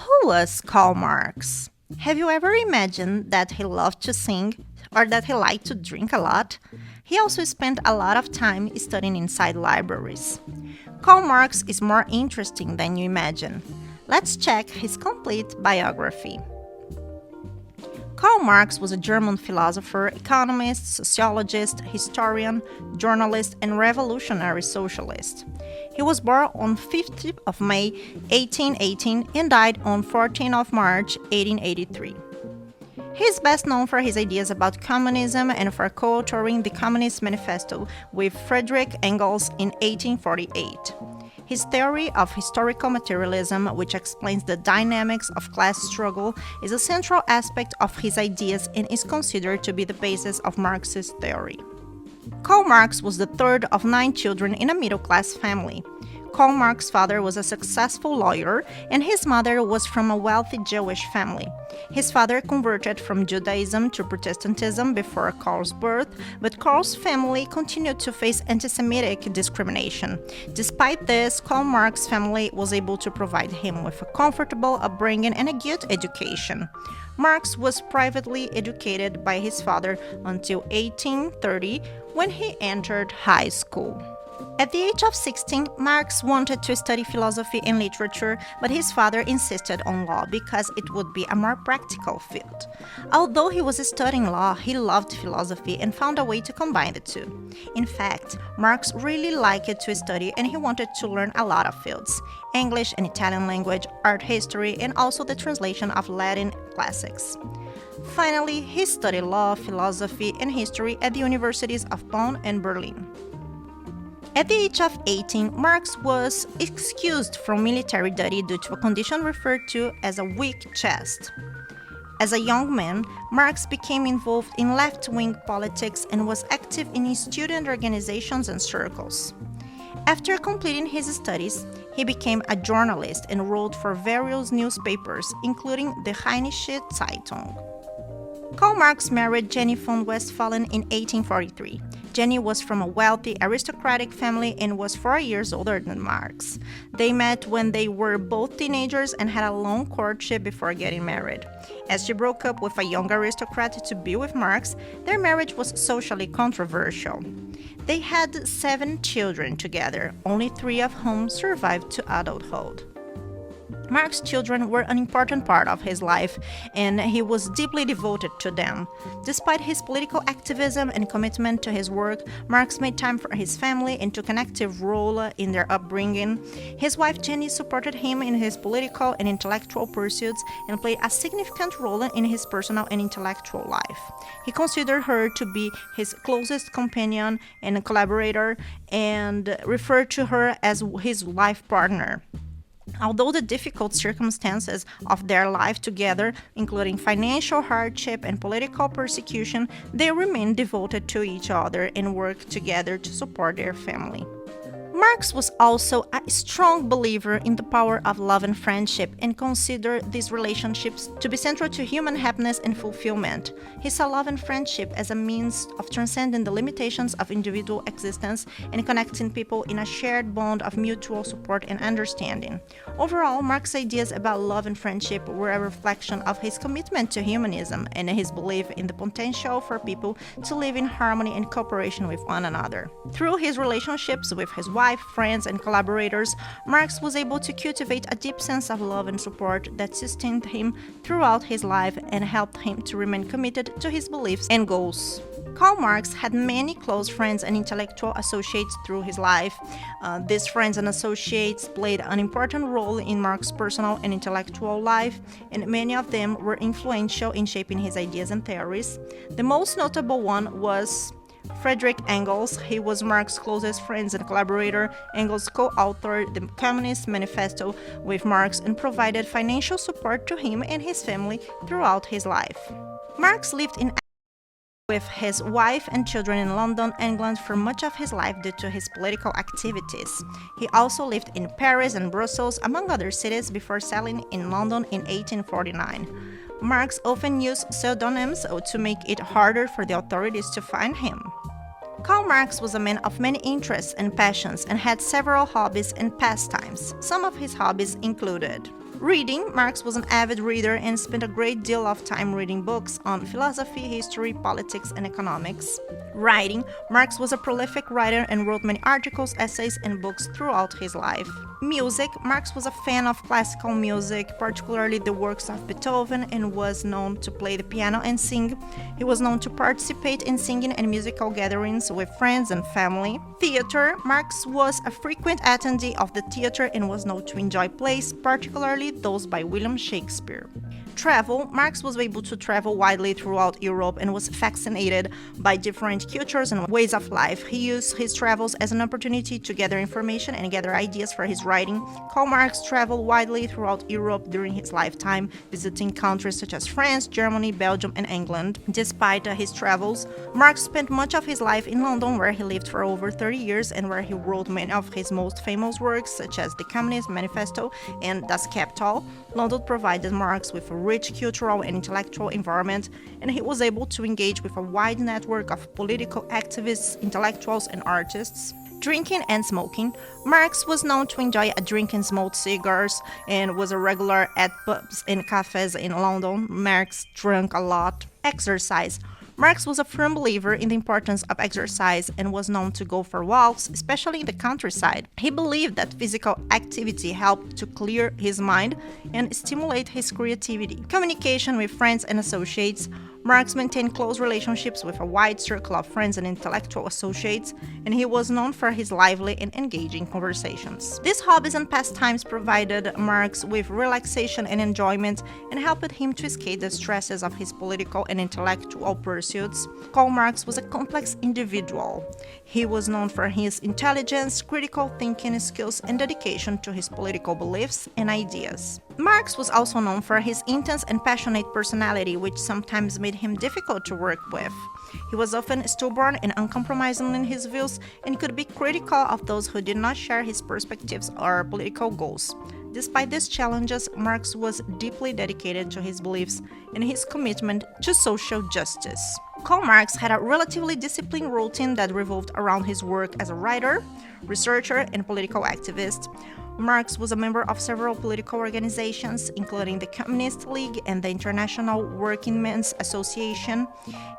Who was Karl Marx? Have you ever imagined that he loved to sing or that he liked to drink a lot? He also spent a lot of time studying inside libraries. Karl Marx is more interesting than you imagine. Let's check his complete biography. Karl Marx was a German philosopher, economist, sociologist, historian, journalist, and revolutionary socialist. He was born on 5th of May 1818 and died on 14th of March 1883. He is best known for his ideas about communism and for co-authoring the Communist Manifesto with Friedrich Engels in 1848. His theory of historical materialism, which explains the dynamics of class struggle, is a central aspect of his ideas and is considered to be the basis of Marxist theory. Karl Marx was the third of 9 children in a middle-class family. Karl Marx's father was a successful lawyer, and his mother was from a wealthy Jewish family. His father converted from Judaism to Protestantism before Karl's birth, but Karl's family continued to face anti-Semitic discrimination. Despite this, Karl Marx's family was able to provide him with a comfortable upbringing and a good education. Marx was privately educated by his father until 1830, when he entered high school. At the age of 16, Marx wanted to study philosophy and literature, but his father insisted on law because it would be a more practical field. Although he was studying law, he loved philosophy and found a way to combine the two. In fact, Marx really liked to study and he wanted to learn a lot of fields: English and Italian language, art history, and also the translation of Latin classics. Finally, he studied law, philosophy, and history at the universities of Bonn and Berlin. At the age of 18, Marx was excused from military duty due to a condition referred to as a weak chest. As a young man, Marx became involved in left-wing politics and was active in student organizations and circles. After completing his studies, he became a journalist and wrote for various newspapers, including the Rheinische Zeitung. Karl Marx married Jenny von Westphalen in 1843. Jenny was from a wealthy, aristocratic family and was 4 years older than Marx. They met when they were both teenagers and had a long courtship before getting married. As she broke up with a young aristocrat to be with Marx, their marriage was socially controversial. They had 7 children together, only 3 of whom survived to adulthood. Marx's children were an important part of his life, and he was deeply devoted to them. Despite his political activism and commitment to his work, Marx made time for his family and took an active role in their upbringing. His wife Jenny supported him in his political and intellectual pursuits and played a significant role in his personal and intellectual life. He considered her to be his closest companion and collaborator and referred to her as his life partner. Although the difficult circumstances of their life together, including financial hardship and political persecution, they remained devoted to each other and worked together to support their family. Marx was also a strong believer in the power of love and friendship and considered these relationships to be central to human happiness and fulfillment. He saw love and friendship as a means of transcending the limitations of individual existence and connecting people in a shared bond of mutual support and understanding. Overall, Marx's ideas about love and friendship were a reflection of his commitment to humanism and his belief in the potential for people to live in harmony and cooperation with one another. Through his relationships with his wife, friends, and collaborators, Marx was able to cultivate a deep sense of love and support that sustained him throughout his life and helped him to remain committed to his beliefs and goals. Karl Marx had many close friends and intellectual associates through his life. These friends and associates played an important role in Marx's personal and intellectual life, and many of them were influential in shaping his ideas and theories. The most notable one was Friedrich Engels. He was Marx's closest friend and collaborator. Engels co-authored the Communist Manifesto with Marx and provided financial support to him and his family throughout his life. Marx lived with his wife and children in London, England for much of his life due to his political activities. He also lived in Paris and Brussels, among other cities, before settling in London in 1849. Marx often used pseudonyms to make it harder for the authorities to find him. Karl Marx was a man of many interests and passions and had several hobbies and pastimes. Some of his hobbies included Reading, Marx was an avid reader and spent a great deal of time reading books on philosophy, history, politics, and economics. Writing, Marx was a prolific writer and wrote many articles, essays, and books throughout his life. Music, Marx was a fan of classical music, particularly the works of Beethoven, and was known to play the piano and sing. He was known to participate in singing and musical gatherings with friends and family. Theater, Marx was a frequent attendee of the theater and was known to enjoy plays, particularly those by William Shakespeare. Travel, Marx was able to travel widely throughout Europe and was fascinated by different cultures and ways of life. He used his travels as an opportunity to gather information and gather ideas for his writing. Karl Marx traveled widely throughout Europe during his lifetime, visiting countries such as France, Germany, Belgium, and England. Despite his travels, Marx spent much of his life in London, where he lived for over 30 years and where he wrote many of his most famous works, such as the Communist Manifesto and Das Kapital. London provided Marx with a rich cultural and intellectual environment, and he was able to engage with a wide network of political activists, intellectuals, and artists. Drinking and smoking, Marx was known to enjoy a drink and smoke cigars and was a regular at pubs and cafes in London. Marx drank a lot. Exercise. Marx was a firm believer in the importance of exercise and was known to go for walks, especially in the countryside. He believed that physical activity helped to clear his mind and stimulate his creativity. Communication with friends and associates. Marx maintained close relationships with a wide circle of friends and intellectual associates, and he was known for his lively and engaging conversations. These hobbies and pastimes provided Marx with relaxation and enjoyment and helped him to escape the stresses of his political and intellectual pursuits. Karl Marx was a complex individual. He was known for his intelligence, critical thinking skills, and dedication to his political beliefs and ideas. Marx was also known for his intense and passionate personality, which sometimes made him difficult to work with. He was often stubborn and uncompromising in his views and could be critical of those who did not share his perspectives or political goals. Despite these challenges, Marx was deeply dedicated to his beliefs and his commitment to social justice. Karl Marx had a relatively disciplined routine that revolved around his work as a writer, researcher, and political activist. Marx was a member of several political organizations, including the Communist League and the International Workingmen's Association.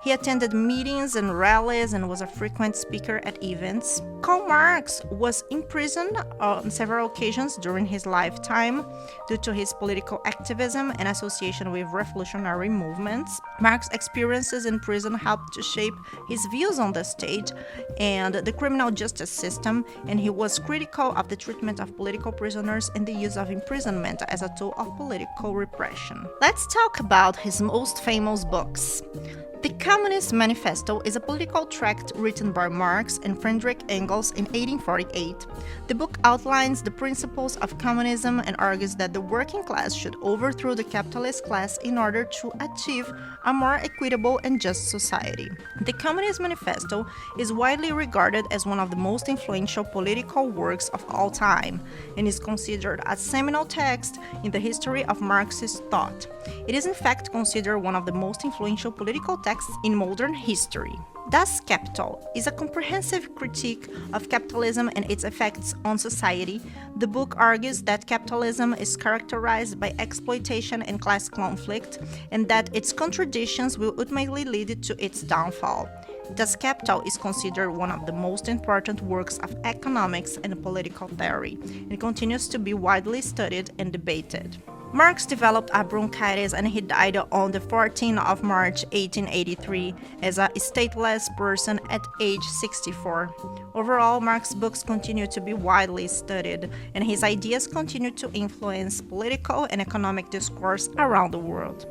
He attended meetings and rallies and was a frequent speaker at events. Karl Marx was imprisoned on several occasions during his lifetime due to his political activism and association with revolutionary movements. Marx's experiences in prison helped to shape his views on the state and the criminal justice system, and he was critical of the treatment of political prisoners and the use of imprisonment as a tool of political repression. Let's talk about his most famous books. The Communist Manifesto is a political tract written by Marx and Friedrich Engels in 1848. The book outlines the principles of communism and argues that the working class should overthrow the capitalist class in order to achieve a more equitable and just society. The Communist Manifesto is widely regarded as one of the most influential political works of all time and is considered a seminal text in the history of Marxist thought. It is in fact considered one of the most influential political texts in modern history. Das Kapital is a comprehensive critique of capitalism and its effects on society. The book argues that capitalism is characterized by exploitation and class conflict, and that its contradictions will ultimately lead to its downfall. Das Kapital is considered one of the most important works of economics and political theory, and continues to be widely studied and debated. Marx developed a bronchitis and he died on the 14th of March 1883 as a stateless person at age 64. Overall, Marx's books continue to be widely studied, and his ideas continue to influence political and economic discourse around the world.